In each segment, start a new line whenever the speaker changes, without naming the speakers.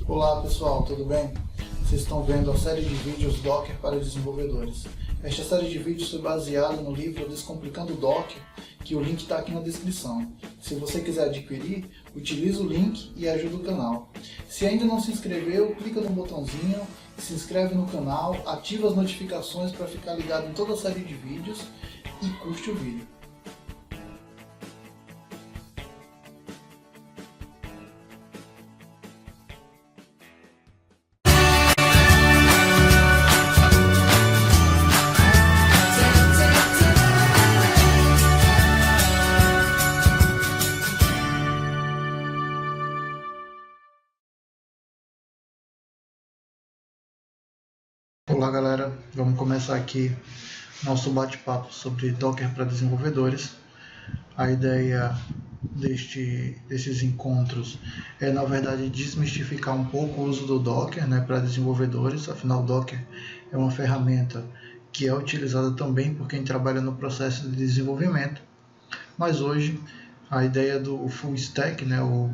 Olá pessoal, tudo bem? Vocês estão vendo a série de vídeos Docker para desenvolvedores. Esta série de vídeos foi baseada no livro Descomplicando Docker, que o link está aqui na descrição. Se você quiser adquirir, utilize o link e ajude o canal. Se ainda não se inscreveu, clica no botãozinho, se inscreve no canal, ativa as notificações para ficar ligado em toda a série de vídeos e curte o vídeo. Olá galera, vamos começar aqui nosso bate-papo sobre Docker para desenvolvedores. A ideia desses encontros é, na verdade, desmistificar um pouco o uso do Docker, para desenvolvedores. Afinal, o Docker é uma ferramenta que é utilizada também por quem trabalha no processo de desenvolvimento. Mas hoje a ideia do full stack, o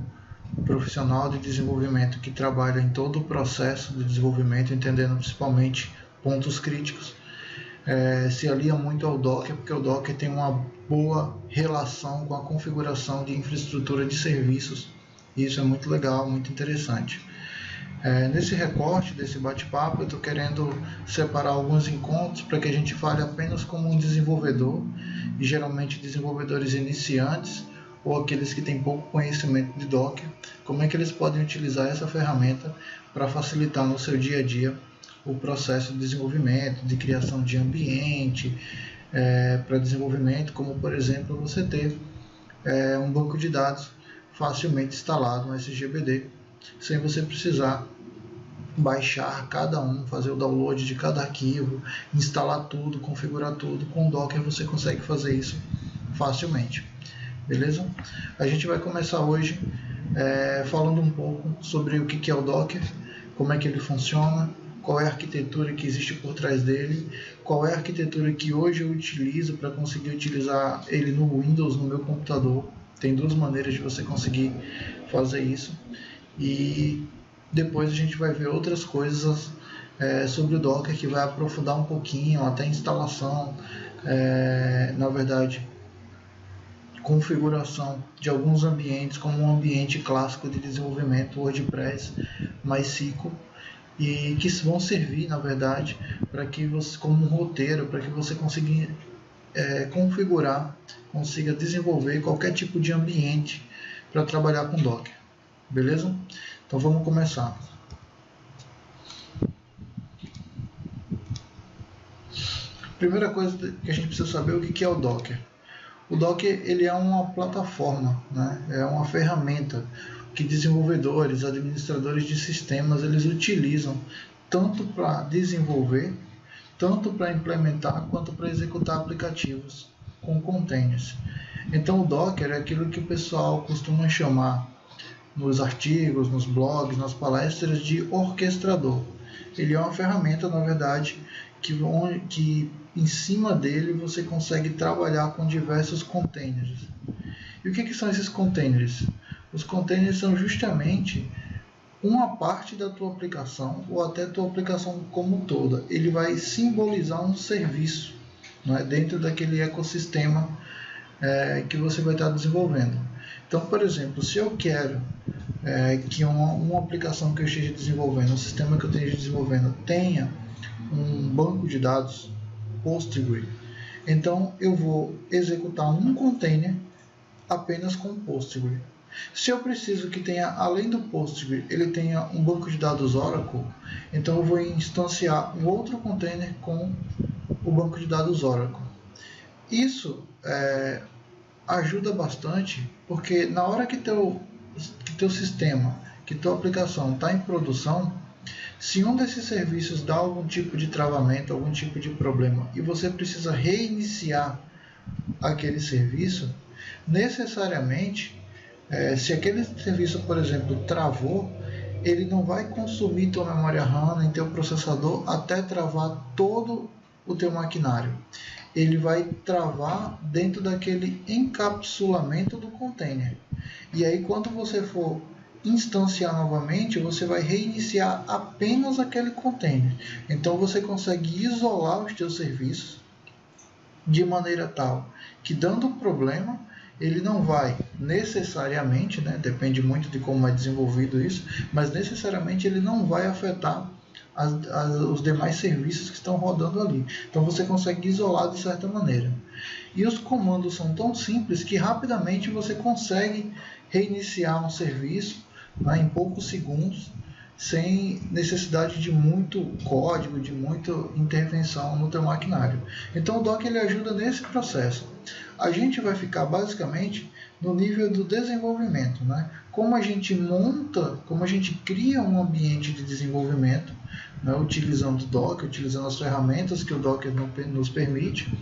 profissional de desenvolvimento que trabalha em todo o processo de desenvolvimento, entendendo principalmente pontos críticos, se alia muito ao Docker, porque o Docker tem uma boa relação com a configuração de infraestrutura de serviços, e isso é muito legal, muito interessante. Nesse recorte desse bate-papo, eu estou querendo separar alguns encontros para que a gente fale apenas como um desenvolvedor, e geralmente desenvolvedores iniciantes, ou aqueles que têm pouco conhecimento de Docker, como é que eles podem utilizar essa ferramenta para facilitar no seu dia a dia o processo de desenvolvimento, de criação de ambiente para desenvolvimento, como por exemplo você ter um banco de dados facilmente instalado, um SGBD, sem você precisar baixar cada um, fazer o download de cada arquivo, instalar tudo, configurar tudo. Com o Docker você consegue fazer isso facilmente. Beleza? A gente vai começar hoje falando um pouco sobre o que é o Docker, como é que ele funciona, qual é a arquitetura que existe por trás dele, qual é a arquitetura que hoje eu utilizo para conseguir utilizar ele no Windows, no meu computador. Tem duas maneiras de você conseguir fazer isso. E depois a gente vai ver outras coisas sobre o Docker que vai aprofundar um pouquinho, até a instalação, na verdade, configuração de alguns ambientes, como um ambiente clássico de desenvolvimento, WordPress, MySQL, e que vão servir, na verdade, para que você, como um roteiro, para que você consiga configurar, consiga desenvolver qualquer tipo de ambiente para trabalhar com Docker. Beleza? Então vamos começar. Primeira coisa que a gente precisa saber é o que é o Docker. O Docker ele é uma plataforma, é uma ferramenta que desenvolvedores, administradores de sistemas, eles utilizam tanto para desenvolver, tanto para implementar, quanto para executar aplicativos com containers. Então o Docker é aquilo que o pessoal costuma chamar nos artigos, nos blogs, nas palestras de orquestrador. Ele é uma ferramenta, na verdade, que em cima dele você consegue trabalhar com diversos containers. E o que são esses containers? Os containers são justamente uma parte da tua aplicação, ou até a tua aplicação como toda. Ele vai simbolizar um serviço, dentro daquele ecossistema que você vai estar desenvolvendo. Então, por exemplo, se eu quero que uma aplicação que eu esteja desenvolvendo, um sistema que eu esteja desenvolvendo, tenha um banco de dados Postgre, então eu vou executar um container apenas com Postgre. Se eu preciso que tenha, além do Postgre, ele tenha um banco de dados Oracle, então eu vou instanciar um outro container com o banco de dados Oracle. Isso ajuda bastante, porque na hora que teu sistema, que tua aplicação está em produção, se um desses serviços dá algum tipo de travamento, algum tipo de problema, e você precisa reiniciar aquele serviço, necessariamente, se aquele serviço, por exemplo, travou, ele não vai consumir tua memória RAM em teu processador até travar todo o teu maquinário. Ele vai travar dentro daquele encapsulamento do container. E aí, quando você for instanciar novamente, você vai reiniciar apenas aquele container. Então você consegue isolar os seus serviços de maneira tal que, dando problema, ele não vai necessariamente, né, depende muito de como é desenvolvido isso, mas necessariamente ele não vai afetar os demais serviços que estão rodando ali. Então você consegue isolar de certa maneira. E os comandos são tão simples que rapidamente você consegue reiniciar um serviço, né, em poucos segundos, sem necessidade de muito código, de muita intervenção no teu maquinário. Então o Docker ele ajuda nesse processo. A gente vai ficar basicamente no nível do desenvolvimento, né? Como a gente monta, como a gente cria um ambiente de desenvolvimento, né, utilizando o Docker, utilizando as ferramentas que o Docker nos permite,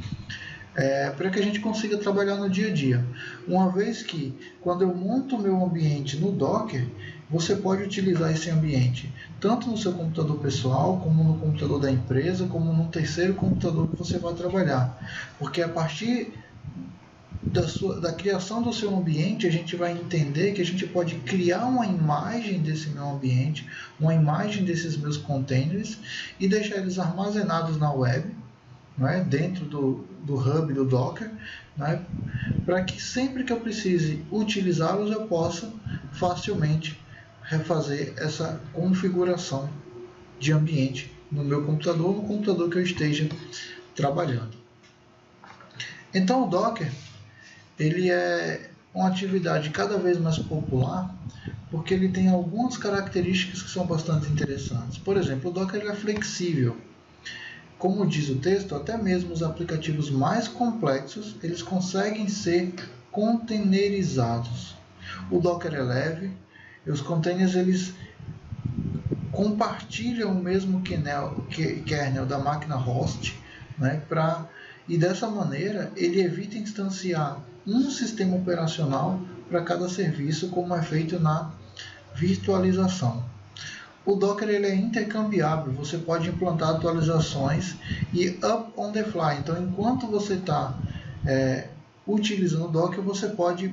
para que a gente consiga trabalhar no dia a dia. Uma vez que, quando eu monto o meu ambiente no Docker, você pode utilizar esse ambiente tanto no seu computador pessoal, como no computador da empresa, como num terceiro computador que você vai trabalhar. Porque a partir da criação do seu ambiente, a gente vai entender que a gente pode criar uma imagem desse meu ambiente, uma imagem desses meus containers e deixar eles armazenados na web, né, dentro do hub do Docker, né, para que sempre que eu precise utilizá-los eu possa facilmente refazer essa configuração de ambiente no meu computador, no computador que eu esteja trabalhando. Então o Docker ele é uma atividade cada vez mais popular porque ele tem algumas características que são bastante interessantes. Por exemplo, o Docker ele é flexível. Como diz o texto, até mesmo os aplicativos mais complexos eles conseguem ser containerizados. O Docker é leve e os containers eles compartilham o mesmo kernel da máquina host, né, e dessa maneira ele evita instanciar um sistema operacional para cada serviço, como é feito na virtualização. O Docker ele é intercambiável, você pode implantar atualizações e up on the fly. Então, enquanto você está utilizando o Docker, você pode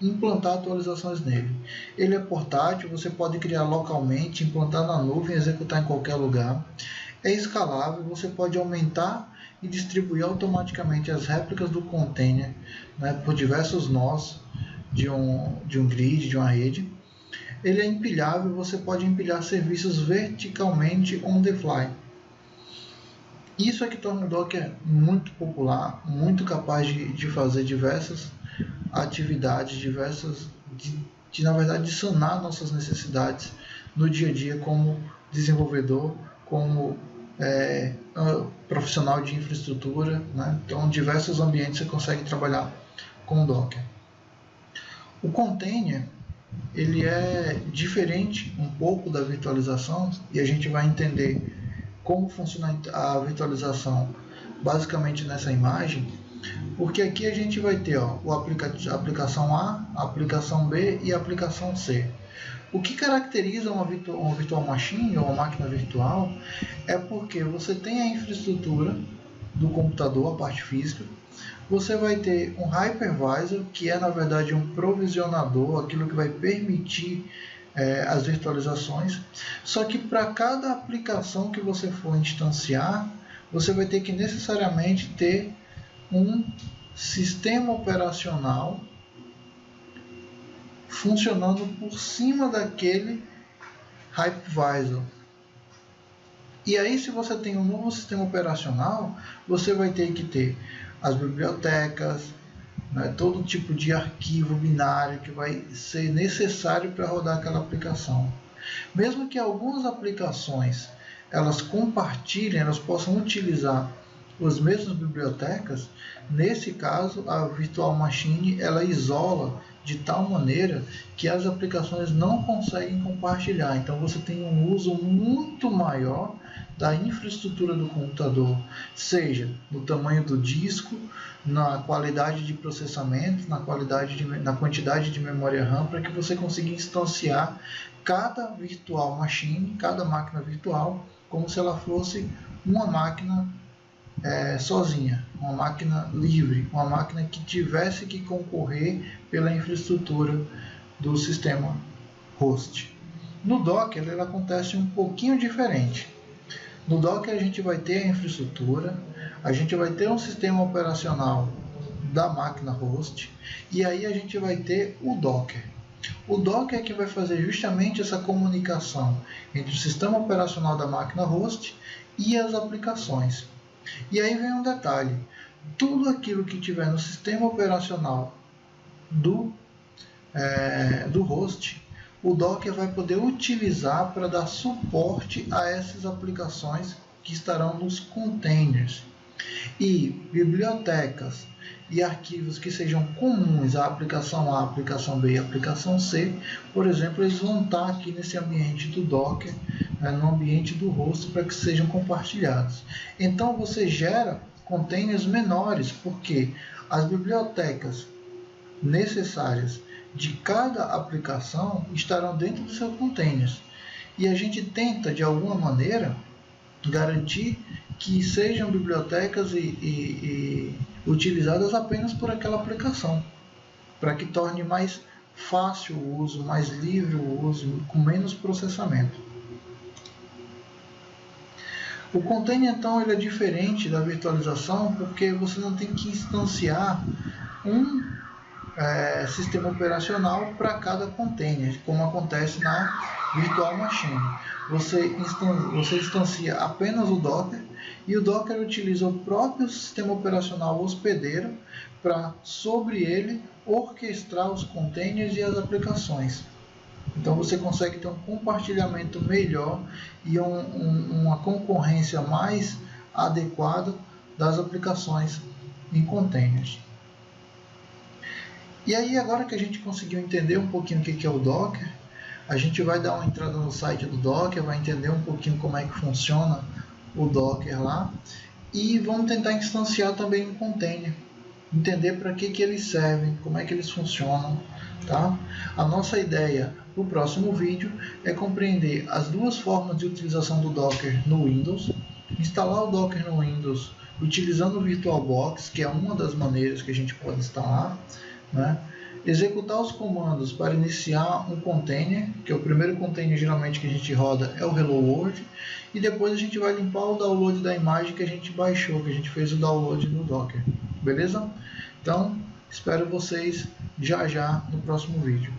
implantar atualizações nele. Ele é portátil, você pode criar localmente, implantar na nuvem, executar em qualquer lugar. É escalável, você pode aumentar e distribuir automaticamente as réplicas do container, né, por diversos nós de um grid, de uma rede. Ele é empilhável, você pode empilhar serviços verticalmente on the fly. Isso é que torna o Docker muito popular, muito capaz de fazer diversas atividades, na verdade, de sanar nossas necessidades no dia a dia como desenvolvedor, como profissional de infraestrutura, né? Então, em diversos ambientes você consegue trabalhar com o Docker. O container ele é diferente um pouco da virtualização e a gente vai entender como funciona a virtualização basicamente nessa imagem, porque aqui a gente vai ter a aplicação A, a aplicação B e a aplicação C. O que caracteriza uma virtual machine ou uma máquina virtual é porque você tem a infraestrutura do computador, a parte física, você vai ter um hypervisor, que é na verdade um provisionador, aquilo que vai permitir as virtualizações, só que para cada aplicação que você for instanciar, você vai ter que necessariamente ter um sistema operacional funcionando por cima daquele hypervisor. E aí, se você tem um novo sistema operacional, você vai ter que ter as bibliotecas, né, todo tipo de arquivo binário que vai ser necessário para rodar aquela aplicação. Mesmo que algumas aplicações elas compartilhem, elas possam utilizar as mesmas bibliotecas, nesse caso a virtual machine ela isola de tal maneira que as aplicações não conseguem compartilhar. Então você tem um uso muito maior da infraestrutura do computador, seja no tamanho do disco, na qualidade de processamento, na quantidade de memória RAM, para que você consiga instanciar cada virtual machine, cada máquina virtual, como se ela fosse uma máquina sozinha, uma máquina livre, uma máquina que tivesse que concorrer pela infraestrutura do sistema host. No Docker ele acontece um pouquinho diferente. No Docker a gente vai ter a infraestrutura, a gente vai ter um sistema operacional da máquina host e aí a gente vai ter o Docker. O Docker é que vai fazer justamente essa comunicação entre o sistema operacional da máquina host e as aplicações. E aí vem um detalhe: tudo aquilo que tiver no sistema operacional do host, o Docker vai poder utilizar para dar suporte a essas aplicações que estarão nos containers. E bibliotecas e arquivos que sejam comuns à aplicação A, aplicação B e aplicação C, por exemplo, eles vão estar aqui nesse ambiente do Docker, no ambiente do host, para que sejam compartilhados. Então você gera containers menores, porque as bibliotecas necessárias de cada aplicação estarão dentro do seu container. E a gente tenta, de alguma maneira, garantir que sejam bibliotecas e utilizadas apenas por aquela aplicação, para que torne mais fácil o uso, mais livre o uso, com menos processamento. O container, então, ele é diferente da virtualização porque você não tem que instanciar um sistema operacional para cada container, como acontece na Virtual Machine. Você instancia apenas o Docker e o Docker utiliza o próprio sistema operacional hospedeiro para, sobre ele, orquestrar os containers e as aplicações. Então você consegue ter um compartilhamento melhor e uma concorrência mais adequada das aplicações em containers. E aí, agora que a gente conseguiu entender um pouquinho o que é o Docker, a gente vai dar uma entrada no site do Docker, vai entender um pouquinho como é que funciona o Docker lá e vamos tentar instanciar também um container, entender para que eles servem, como é que eles funcionam, tá? A nossa ideia no próximo vídeo é compreender as duas formas de utilização do Docker no Windows, instalar o Docker no Windows utilizando o VirtualBox, que é uma das maneiras que a gente pode instalar, né? Executar os comandos para iniciar um container, que é o primeiro container geralmente que a gente roda é o Hello World, e depois a gente vai limpar o download da imagem que a gente baixou, que a gente fez o download no Docker, beleza? Então, espero vocês já no próximo vídeo.